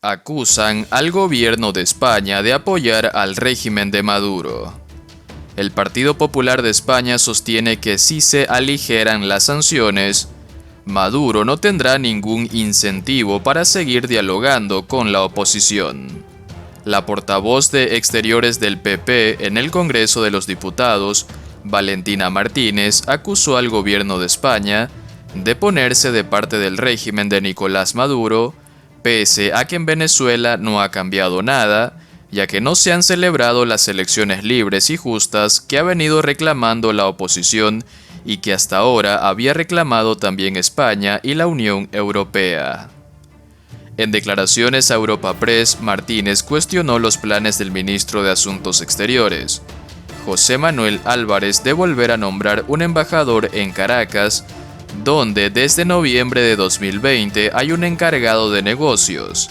Acusan al gobierno de España de apoyar al régimen de Maduro. El Partido Popular de España sostiene que si se aligeran las sanciones, Maduro no tendrá ningún incentivo para seguir dialogando con la oposición. La portavoz de Exteriores del PP en el Congreso de los Diputados, Valentina Martínez, acusó al gobierno de España de ponerse de parte del régimen de Nicolás Maduro, pese a que en Venezuela no ha cambiado nada, ya que no se han celebrado las elecciones libres y justas que ha venido reclamando la oposición y que hasta ahora había reclamado también España y la Unión Europea. En declaraciones a Europa Press, Martínez cuestionó los planes del ministro de Asuntos Exteriores, José Manuel Álvarez, de volver a nombrar un embajador en Caracas, donde desde noviembre de 2020 hay un encargado de negocios.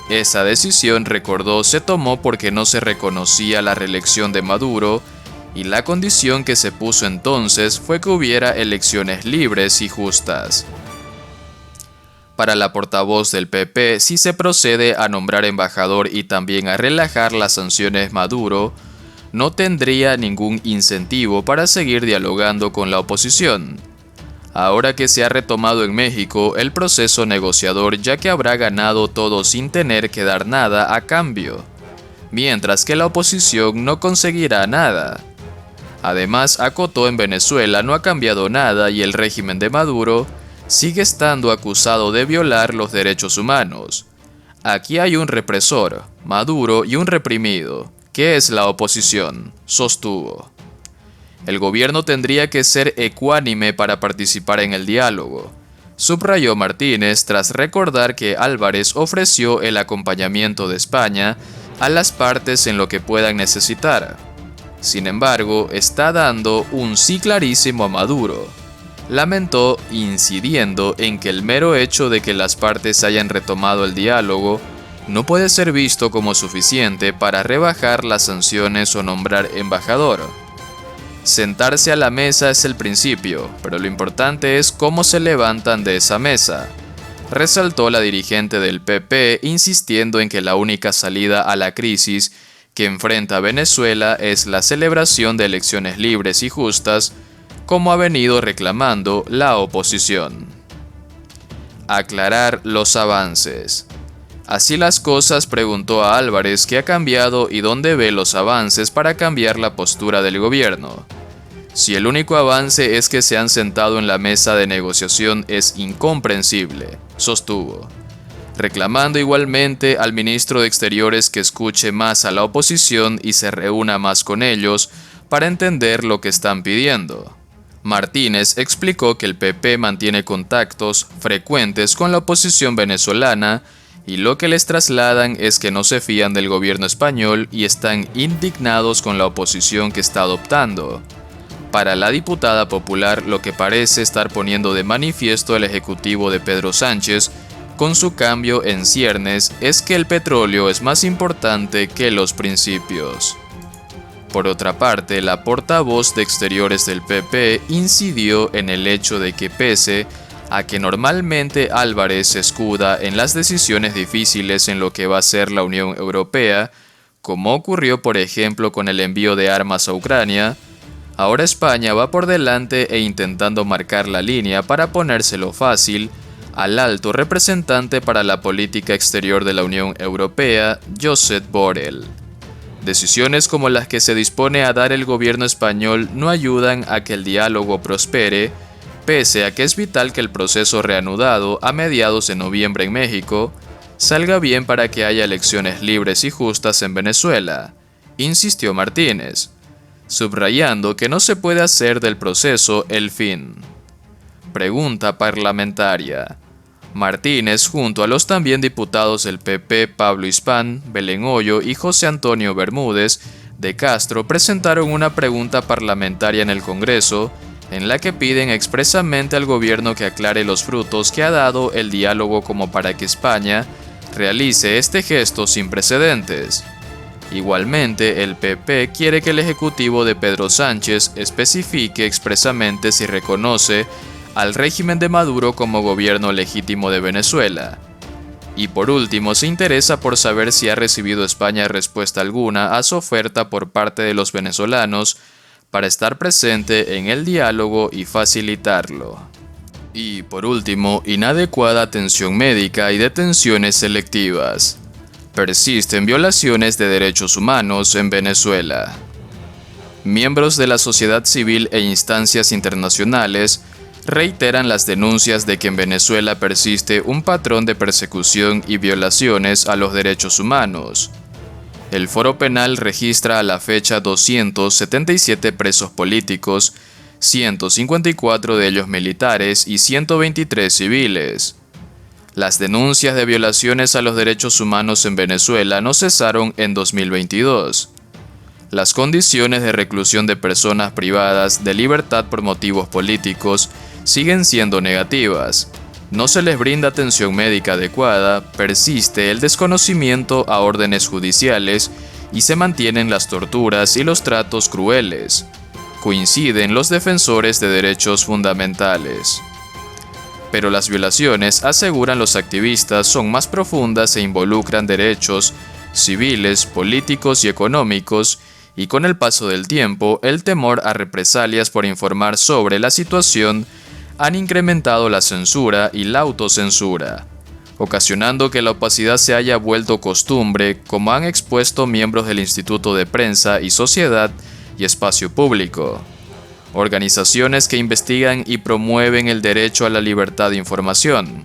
Esa decisión, recordó, se tomó porque no se reconocía la reelección de Maduro y la condición que se puso entonces fue que hubiera elecciones libres y justas. Para la portavoz del PP, si se procede a nombrar embajador y también a relajar las sanciones, Maduro no tendría ningún incentivo para seguir dialogando con la oposición. Ahora que se ha retomado en México el proceso negociador, ya que habrá ganado todo sin tener que dar nada a cambio, mientras que la oposición no conseguirá nada. Además, acotó, en Venezuela no ha cambiado nada y el régimen de Maduro sigue estando acusado de violar los derechos humanos. Aquí hay un represor, Maduro, y un reprimido, que es la oposición, sostuvo. El gobierno tendría que ser ecuánime para participar en el diálogo, subrayó Martínez tras recordar que Álvarez ofreció el acompañamiento de España a las partes en lo que puedan necesitar. Sin embargo, está dando un sí clarísimo a Maduro. Lamentó, incidiendo en que el mero hecho de que las partes hayan retomado el diálogo no puede ser visto como suficiente para rebajar las sanciones o nombrar embajador. Sentarse a la mesa es el principio, pero lo importante es cómo se levantan de esa mesa, resaltó la dirigente del PP, insistiendo en que la única salida a la crisis que enfrenta Venezuela es la celebración de elecciones libres y justas, como ha venido reclamando la oposición. Aclarar los avances. Así las cosas, preguntó a Álvarez qué ha cambiado y dónde ve los avances para cambiar la postura del gobierno. Si el único avance es que se han sentado en la mesa de negociación, es incomprensible, sostuvo, reclamando igualmente al ministro de Exteriores que escuche más a la oposición y se reúna más con ellos para entender lo que están pidiendo. Martínez explicó que el PP mantiene contactos frecuentes con la oposición venezolana y lo que les trasladan es que no se fían del gobierno español y están indignados con la oposición que está adoptando. Para la diputada popular, lo que parece estar poniendo de manifiesto el ejecutivo de Pedro Sánchez con su cambio en ciernes es que el petróleo es más importante que los principios. Por otra parte, la portavoz de Exteriores del PP incidió en el hecho de que pese a que normalmente Álvarez se escuda en las decisiones difíciles en lo que va a ser la Unión Europea, como ocurrió por ejemplo con el envío de armas a Ucrania, ahora España va por delante e intentando marcar la línea para ponérselo fácil al alto representante para la política exterior de la Unión Europea, Josep Borrell. Decisiones como las que se dispone a dar el gobierno español no ayudan a que el diálogo prospere, pese a que es vital que el proceso reanudado a mediados de noviembre en México salga bien para que haya elecciones libres y justas en Venezuela, insistió Martínez, subrayando que no se puede hacer del proceso el fin. Pregunta parlamentaria. Martínez, junto a los también diputados del PP Pablo Ispán, Belén Hoyo y José Antonio Bermúdez de Castro, presentaron una pregunta parlamentaria en el Congreso en la que piden expresamente al gobierno que aclare los frutos que ha dado el diálogo como para que España realice este gesto sin precedentes. Igualmente, el PP quiere que el ejecutivo de Pedro Sánchez especifique expresamente si reconoce al régimen de Maduro como gobierno legítimo de Venezuela. Y por último, se interesa por saber si ha recibido España respuesta alguna a su oferta por parte de los venezolanos para estar presente en el diálogo y facilitarlo. Y por último, inadecuada atención médica y detenciones selectivas. Persisten violaciones de derechos humanos en Venezuela. Miembros de la sociedad civil e instancias internacionales reiteran las denuncias de que en Venezuela persiste un patrón de persecución y violaciones a los derechos humanos. El Foro Penal registra a la fecha 277 presos políticos, 154 de ellos militares y 123 civiles. Las denuncias de violaciones a los derechos humanos en Venezuela no cesaron en 2022. Las condiciones de reclusión de personas privadas de libertad por motivos políticos siguen siendo negativas. No se les brinda atención médica adecuada, persiste el desconocimiento a órdenes judiciales y se mantienen las torturas y los tratos crueles. Coinciden los defensores de derechos fundamentales. Pero las violaciones, aseguran los activistas, son más profundas e involucran derechos civiles, políticos y económicos, y con el paso del tiempo, el temor a represalias por informar sobre la situación han incrementado la censura y la autocensura, ocasionando que la opacidad se haya vuelto costumbre, como han expuesto miembros del Instituto de Prensa y Sociedad y Espacio Público, organizaciones que investigan y promueven el derecho a la libertad de información.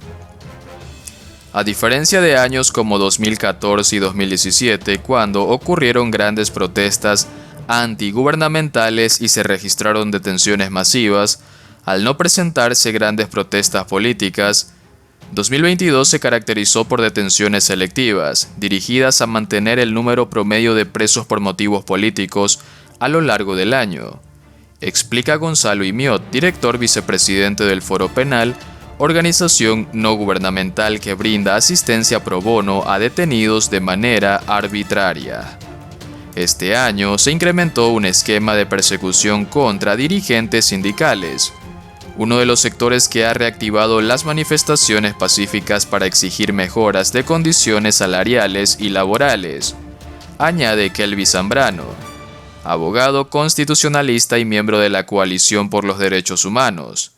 A diferencia de años como 2014 y 2017, cuando ocurrieron grandes protestas antigubernamentales y se registraron detenciones masivas, al no presentarse grandes protestas políticas, 2022 se caracterizó por detenciones selectivas, dirigidas a mantener el número promedio de presos por motivos políticos a lo largo del año, explica Gonzalo Imiot, director vicepresidente del Foro Penal, organización no gubernamental que brinda asistencia pro bono a detenidos de manera arbitraria. Este año se incrementó un esquema de persecución contra dirigentes sindicales, uno de los sectores que ha reactivado las manifestaciones pacíficas para exigir mejoras de condiciones salariales y laborales, añade Kelvis Zambrano, abogado constitucionalista y miembro de la Coalición por los Derechos Humanos.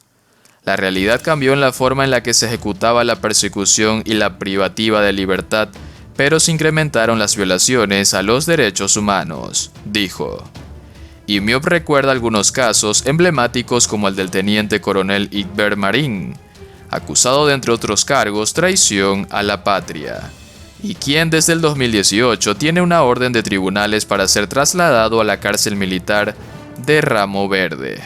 La realidad cambió en la forma en la que se ejecutaba la persecución y la privativa de libertad, pero se incrementaron las violaciones a los derechos humanos, dijo. Imiot recuerda algunos casos emblemáticos como el del teniente coronel Iqber Marín, acusado de, entre otros cargos, traición a la patria, y quien desde el 2018 tiene una orden de tribunales para ser trasladado a la cárcel militar de Ramo Verde.